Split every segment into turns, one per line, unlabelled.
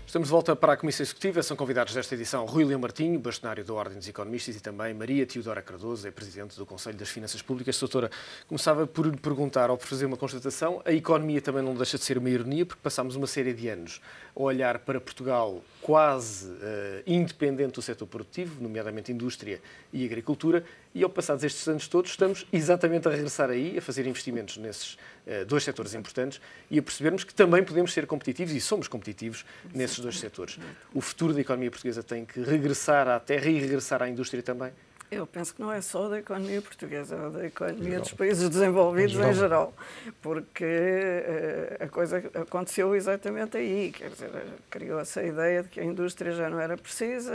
Estamos de volta para a Comissão Executiva. São convidados desta edição Rui Leão Martinho, bastonário da Ordem dos Economistas, e também Maria Teodora Cardoso, é Presidente do Conselho das Finanças Públicas. Doutora, começava por lhe perguntar, ou por fazer uma constatação, a economia também não deixa de ser uma ironia, porque passámos uma série de anos a olhar para Portugal quase independente do setor produtivo, nomeadamente indústria e agricultura, e ao passados estes anos todos estamos exatamente a regressar aí, a fazer investimentos nesses dois setores importantes e a percebermos que também podemos ser competitivos e somos competitivos nesses dois setores. O futuro da economia portuguesa tem que regressar à terra e regressar à indústria também?
Eu penso que não é só da economia portuguesa, é da economia dos países desenvolvidos em geral, porque a coisa aconteceu exatamente aí, quer dizer, criou-se a ideia de que a indústria já não era precisa,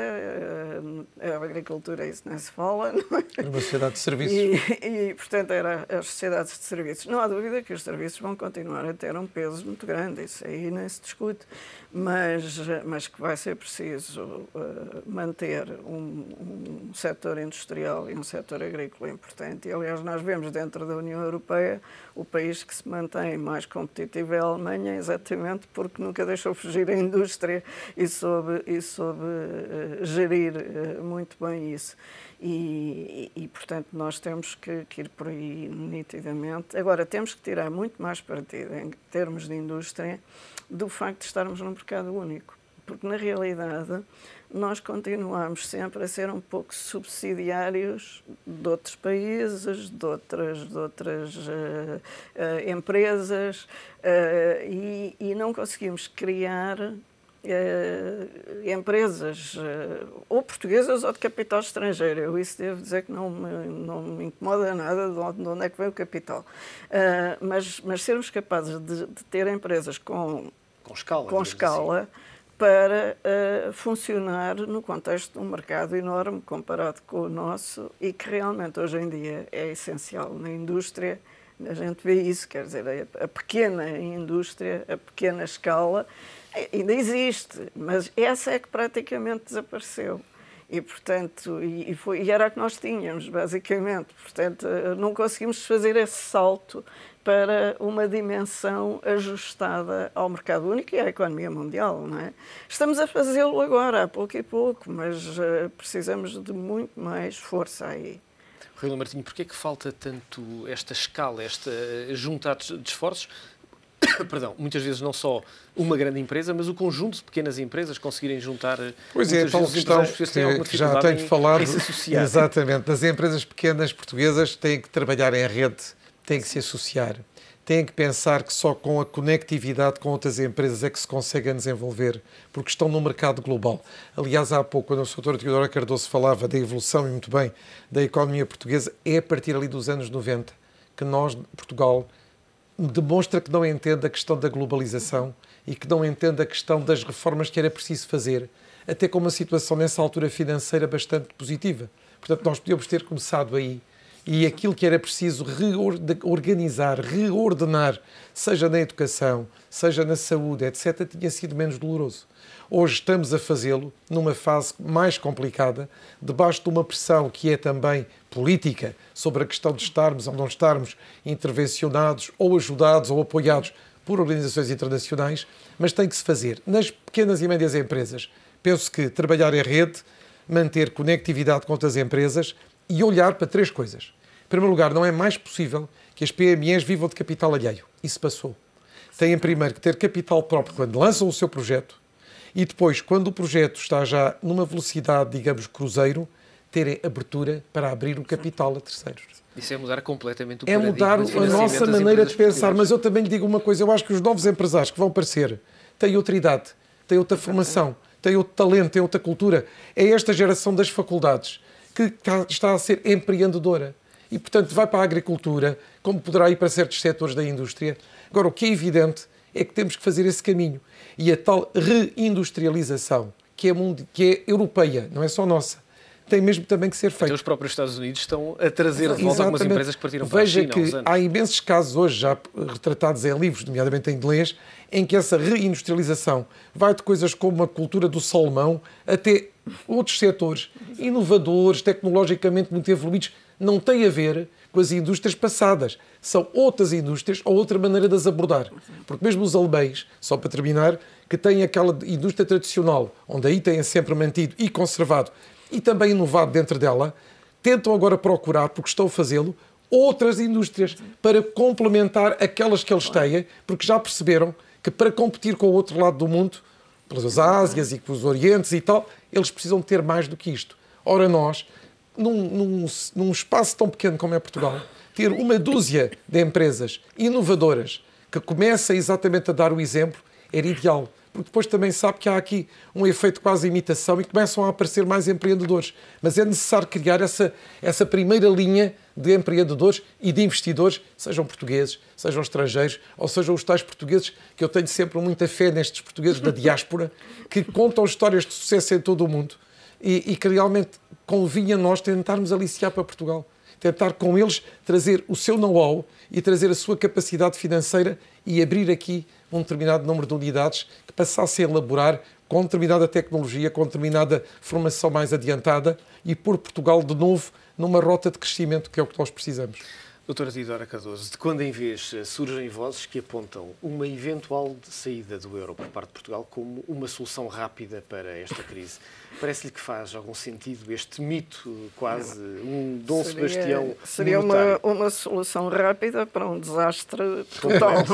a agricultura isso nem se fala, não é?
Era uma sociedade de serviços.
E, portanto, era as sociedades de serviços. Não há dúvida que os serviços vão continuar a ter um peso muito grande, isso aí nem se discute, mas que vai ser preciso manter um setor industrial e um setor agrícola importante. E, aliás, nós vemos dentro da União Europeia o país que se mantém mais competitivo é a Alemanha, exatamente porque nunca deixou fugir a indústria e soube gerir muito bem isso. E, portanto, nós temos que ir por aí nitidamente. Agora, temos que tirar muito mais partido, em termos de indústria, do facto de estarmos num mercado único. Porque, na realidade, nós continuamos sempre a ser um pouco subsidiários de outros países, de outras empresas, e não conseguimos criar empresas ou portuguesas ou de capital estrangeiro. Eu isso devo dizer que não me incomoda nada de onde é que vem o capital. Mas sermos capazes de ter empresas com escala para funcionar no contexto de um mercado enorme comparado com o nosso e que realmente hoje em dia é essencial na indústria. A gente vê isso, quer dizer, a pequena indústria, a pequena escala ainda existe, mas essa é que praticamente desapareceu. E, portanto, e era a que nós tínhamos, basicamente. Portanto, não conseguimos fazer esse salto para uma dimensão ajustada ao mercado único e à economia mundial, não é? Estamos a fazê-lo agora, a pouco e pouco, mas precisamos de muito mais força aí.
Rui Leão Martinho, porquê é que falta tanto esta escala, esta junta de esforços? Perdão, muitas vezes não só uma grande empresa, mas o conjunto de pequenas empresas conseguirem juntar.
Pois é, tal questão que já tenho falado, exatamente, das empresas pequenas portuguesas têm que trabalhar em rede, têm que se associar, têm que pensar que só com a conectividade com outras empresas é que se conseguem desenvolver, porque estão no mercado global. Aliás, há pouco, quando a doutora Teodora Cardoso falava da evolução, e muito bem, da economia portuguesa, é a partir ali dos anos 90 que nós, Portugal, demonstra que não entende a questão da globalização e que não entende a questão das reformas que era preciso fazer, até com uma situação nessa altura financeira bastante positiva. Portanto, nós podíamos ter começado aí e aquilo que era preciso reorganizar, reordenar, seja na educação, seja na saúde, etc., tinha sido menos doloroso. Hoje estamos a fazê-lo numa fase mais complicada, debaixo de uma pressão que é também política, sobre a questão de estarmos ou não estarmos intervencionados ou ajudados ou apoiados por organizações internacionais, mas tem que se fazer. Nas pequenas e médias empresas, penso que trabalhar em rede, manter conectividade com outras empresas e olhar para três coisas. Em primeiro lugar, não é mais possível que as PMEs vivam de capital alheio. Isso passou. Têm primeiro que ter capital próprio quando lançam o seu projeto e depois, quando o projeto está já numa velocidade, digamos, cruzeiro, terem abertura para abrir o capital a terceiros.
Isso é mudar completamente o
paradigma. É mudar a nossa maneira de pensar. Mas eu também lhe digo uma coisa, eu acho que os novos empresários que vão aparecer têm outra idade, têm outra formação, têm outro talento, têm outra cultura. É esta geração das faculdades que está a ser empreendedora. E, portanto, vai para a agricultura, como poderá ir para certos setores da indústria. Agora, o que é evidente é que temos que fazer esse caminho. E a tal reindustrialização, que é europeia, não é só nossa, tem mesmo também que ser feita.
Então, os próprios Estados Unidos estão a trazer de volta algumas empresas que partiram para a China há uns anos.
Veja que há imensos casos hoje, já retratados em livros, nomeadamente em inglês, em que essa reindustrialização vai de coisas como a cultura do salmão até outros setores inovadores, tecnologicamente muito evoluídos, não tem a ver com as indústrias passadas. São outras indústrias ou outra maneira de as abordar. Porque mesmo os alemães, só para terminar, que têm aquela indústria tradicional, onde aí têm sempre mantido e conservado e também inovado dentro dela, tentam agora procurar, porque estão a fazê-lo, outras indústrias para complementar aquelas que eles têm, porque já perceberam que para competir com o outro lado do mundo, pelas Ásias e pelos Orientes e tal, eles precisam ter mais do que isto. Ora, nós, num espaço tão pequeno como é Portugal, ter uma dúzia de empresas inovadoras que comecem exatamente a dar o exemplo era ideal. Porque depois também sabe que há aqui um efeito quase imitação e começam a aparecer mais empreendedores. Mas é necessário criar essa primeira linha de empreendedores e de investidores, sejam portugueses, sejam estrangeiros, ou sejam os tais portugueses, que eu tenho sempre muita fé nestes portugueses da diáspora, que contam histórias de sucesso em todo o mundo e que realmente convinha nós tentarmos aliciar para Portugal. Tentar com eles trazer o seu know-how e trazer a sua capacidade financeira e abrir aqui um determinado número de unidades que passassem a elaborar com determinada tecnologia, com determinada formação mais adiantada e pôr Portugal de novo numa rota de crescimento, que é o que nós precisamos.
Doutora Teodora Cardoso, de quando em vez surgem vozes que apontam uma eventual saída do euro por parte de Portugal como uma solução rápida para esta crise, parece-lhe que faz algum sentido este mito, quase um Dom Sebastião
seria uma solução rápida para um desastre total.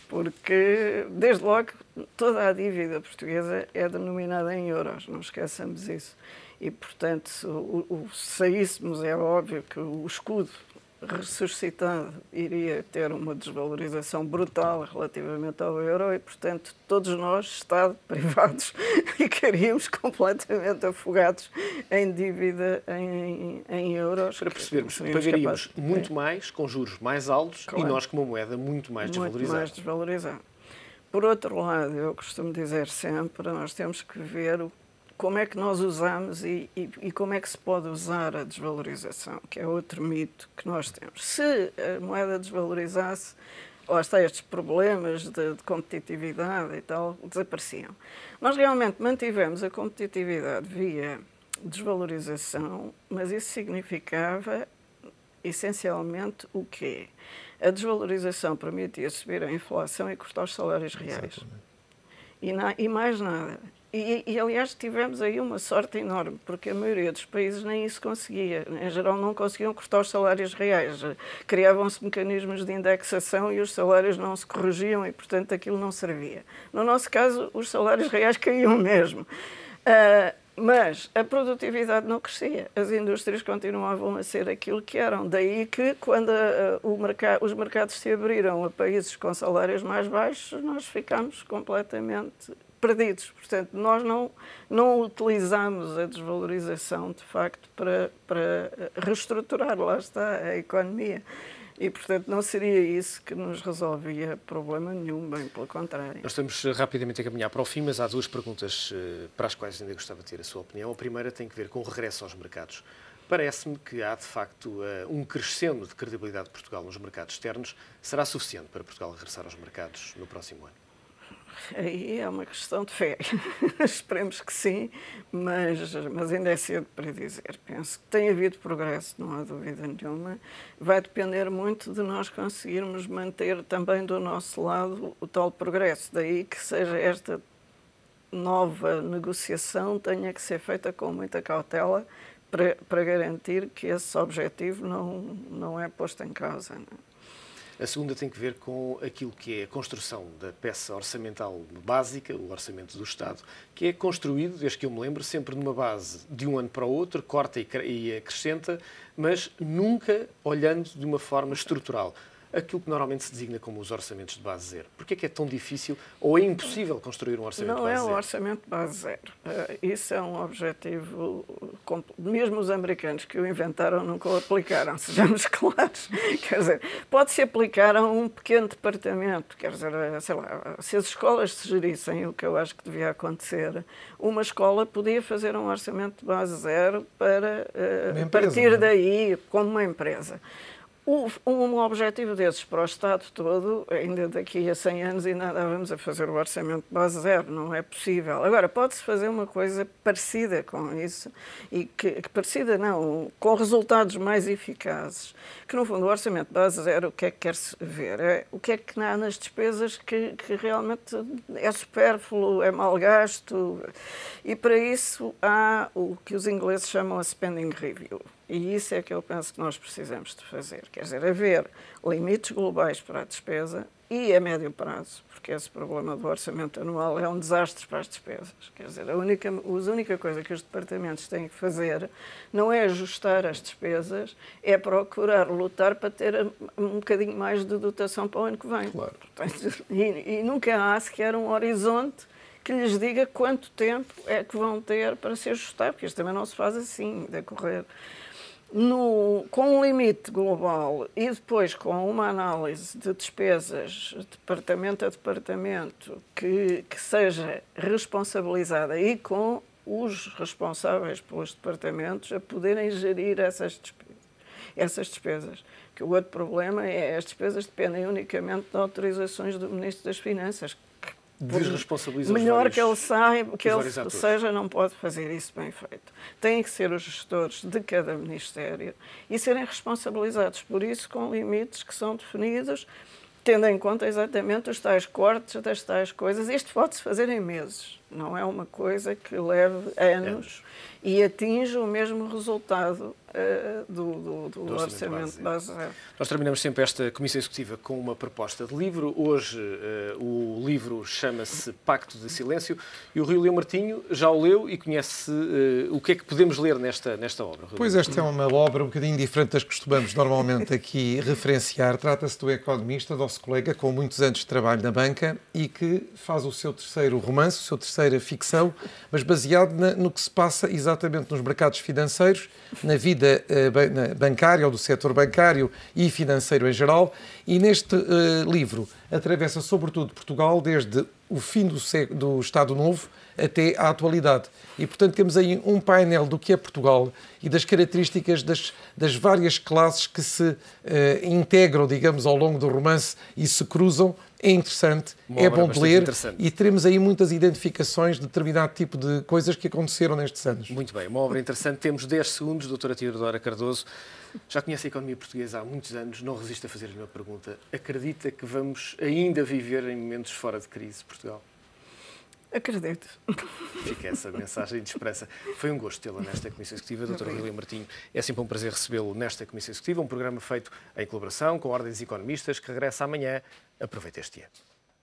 Porque, desde logo, toda a dívida portuguesa é denominada em euros, não esqueçamos isso. E, portanto, se saíssemos, é óbvio que o escudo ressuscitado iria ter uma desvalorização brutal relativamente ao euro e, portanto, todos nós, Estado, privados, ficaríamos completamente afogados em dívida em euros.
Para percebermos, pagaríamos muito mais, com juros mais altos, claro, e nós com uma moeda muito mais desvalorizada.
Muito mais desvalorizada. Por outro lado, eu costumo dizer sempre, nós temos que ver como é que nós usamos e como é que se pode usar a desvalorização, que é outro mito que nós temos. Se a moeda desvalorizasse, lá está, estes problemas de competitividade e tal, desapareciam. Nós realmente mantivemos a competitividade via desvalorização, mas isso significava, essencialmente, o quê? A desvalorização permitia subir a inflação e cortar os salários reais. E mais nada. E, aliás, tivemos aí uma sorte enorme, porque a maioria dos países nem isso conseguia. Em geral, não conseguiam cortar os salários reais. Criavam-se mecanismos de indexação e os salários não se corrigiam e, portanto, aquilo não servia. No nosso caso, os salários reais caíam mesmo. Mas a produtividade não crescia. As indústrias continuavam a ser aquilo que eram. Daí que, quando os mercados se abriram a países com salários mais baixos, nós ficámos completamente perdidos. Portanto, nós não utilizamos a desvalorização, de facto, para reestruturar, lá está, a economia. E, portanto, não seria isso que nos resolvia problema nenhum, bem pelo contrário.
Nós estamos rapidamente a caminhar para o fim, mas há duas perguntas para as quais ainda gostava de ter a sua opinião. A primeira tem que ver com o regresso aos mercados. Parece-me que há, de facto, um crescendo de credibilidade de Portugal nos mercados externos. Será suficiente para Portugal regressar aos mercados no próximo ano?
Aí é uma questão de fé. Esperemos que sim, mas ainda é cedo para dizer. Penso que tem havido progresso, não há dúvida nenhuma. Vai depender muito de nós conseguirmos manter também do nosso lado o tal progresso. Daí que seja esta nova negociação tenha que ser feita com muita cautela para garantir que esse objetivo não é posto em causa. Não é?
A segunda tem que ver com aquilo que é a construção da peça orçamental básica, o orçamento do Estado, que é construído, desde que eu me lembro, sempre numa base de um ano para o outro, corta e acrescenta, mas nunca olhando de uma forma estrutural. Aquilo que normalmente se designa como os orçamentos de base zero. Porquê é que é tão difícil ou é impossível construir um orçamento de base zero?
Não é um orçamento de base zero. Isso é um objetivo... Mesmo os americanos que o inventaram nunca o aplicaram, sejamos claros. Quer dizer, pode-se aplicar a um pequeno departamento. Quer dizer, sei lá, se as escolas se gerissem, o que eu acho que devia acontecer, uma escola podia fazer um orçamento de base zero para partir daí como uma empresa. Um objetivo desses para o Estado todo, ainda daqui a 100 anos ainda andávamos a fazer o orçamento de base zero, não é possível. Agora, pode-se fazer uma coisa parecida com isso, e que parecida não, com resultados mais eficazes, que no fundo o orçamento de base zero, o que é que quer-se ver? É o que é que há nas despesas que realmente é supérfluo, é mal gasto, e para isso há o que os ingleses chamam a spending review. E isso é que eu penso que nós precisamos de fazer. Quer dizer, haver limites globais para a despesa e a médio prazo, porque esse problema do orçamento anual é um desastre para as despesas. Quer dizer, a única coisa que os departamentos têm que fazer não é ajustar as despesas, é procurar lutar para ter um bocadinho mais de dotação para o ano que vem.
Claro.
Portanto, e nunca há sequer um horizonte que lhes diga quanto tempo é que vão ter para se ajustar, porque isto também não se faz assim, decorrer. Com um limite global e depois com uma análise de despesas departamento a departamento que seja responsabilizada e com os responsáveis pelos departamentos a poderem gerir essas despesas. Que o outro problema é as despesas dependem unicamente de autorizações do Ministro das Finanças. Melhor que ele saiba, que ele seja, não pode fazer isso bem feito. Têm que ser os gestores de cada ministério e serem responsabilizados por isso com limites que são definidos, tendo em conta exatamente os tais cortes das tais coisas. Isto pode-se fazer em meses, não é uma coisa que leve anos e atinja o mesmo resultado do orçamento de base zero.
Nós terminamos sempre esta Comissão Executiva com uma proposta de livro. Hoje o livro chama-se Pacto de Silêncio e o Rui Leão Martinho já o leu e conhece o que é que podemos ler nesta obra.
Pois esta é uma obra um bocadinho diferente das que costumamos normalmente aqui referenciar. Trata-se do economista, nosso colega com muitos anos de trabalho na banca e que faz o seu terceiro romance, a sua terceira ficção, mas baseado no que se passa exatamente nos mercados financeiros, na vida bancária ou do setor bancário e financeiro em geral, e neste livro atravessa sobretudo Portugal desde o fim do Estado Novo até à atualidade. E, portanto, temos aí um painel do que é Portugal e das características das várias classes que se integram, digamos, ao longo do romance e se cruzam. É interessante, é bom de ler e teremos aí muitas identificações de determinado tipo de coisas que aconteceram nestes anos.
Muito bem, uma obra interessante. Temos 10 segundos, doutora Teodora Cardoso. Já conhece a economia portuguesa há muitos anos, não resisto a fazer-lhe uma pergunta. Acredita que vamos ainda viver em momentos fora de crise, Portugal?
Acredito.
Fica essa mensagem de esperança. Foi um gosto tê-la nesta Comissão Executiva, Dr. Rui Leão Martinho. É sempre um prazer recebê-lo nesta Comissão Executiva, um programa feito em colaboração com a Ordem dos Economistas, que regressa amanhã. Aproveite este ano.